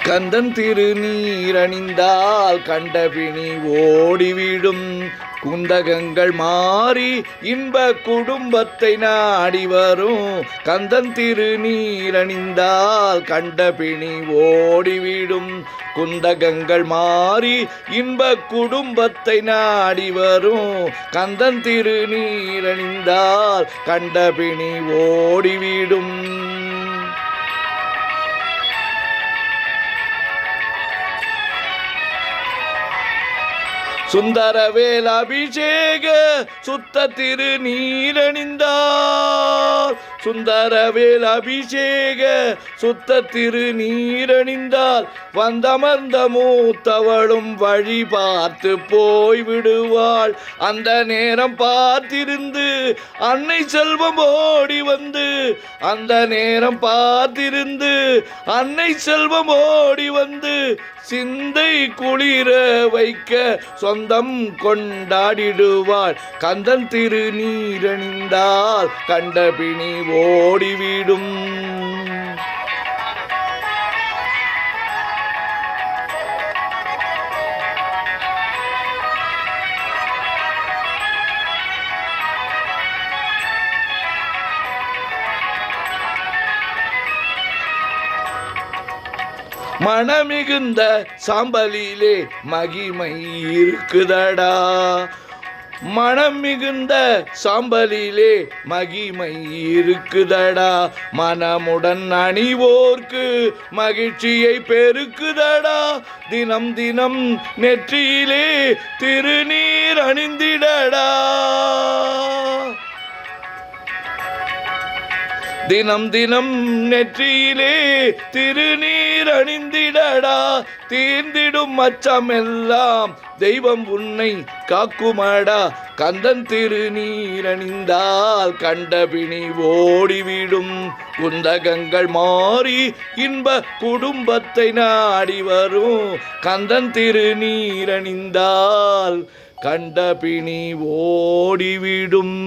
கந்தன் திருநீரணிந்தால் கண்டபிணி ஓடிவிடும். குந்தகங்கள் மாறி இன்ப குடும்பத்தை நாடி வரும். கந்தன் திருநீரணிந்தால் கண்டபிணி ஓடிவிடும். குந்தகங்கள் மாறி இன்ப குடும்பத்தை நாடி வரும். கந்தன் திருநீரணிந்தால் கண்டபிணி ஓடிவிடும். சுந்தரவேல் அபிஷேக சுத்த திருநீரணிந்தால். சுந்தரவேல் அபிஷேக சுத்த திருநீரணிந்தால் வந்தமர்ந்த மூத்தவளும் வழி பார்த்து போய்விடுவாள். அந்த நேரம் பார்த்திருந்து அன்னை செல்வம் ஓடி வந்து. அந்த நேரம் பார்த்திருந்து அன்னை செல்வம் ஓடி வந்து சிந்தை குளிர வைக்க சொந்தம் கொண்டாடிடுவாள். கந்தன் திருநீரணிந்தால் கண்டபிணி ஓடிவிடும். மனமிகுந்த சாம்பலிலே மகிமை இருக்குதடா. மனம் மிகுந்த சாம்பலிலே மகிமை இருக்குதடா. மனமுடன் அணிவோர்க்கு மகிழ்ச்சியை பெருக்குதடா. தினம் தினம் நெற்றியிலே திருநீர் அணிந்திடடா. தினம் தினம் நெற்றியிலே திருநீர் அணிந்திடடா. தீர்ந்திடும் அச்சமெல்லாம் தெய்வம் உன்னை காக்குமடா. கந்தன் திருநீரணிந்தால் கண்டபிணி ஓடிவிடும். குந்தகங்கள் மாறி இன்ப குடும்பத்தை நாடி வரும். கந்தன் திருநீரணிந்தால் கண்டபிணி ஓடிவிடும்.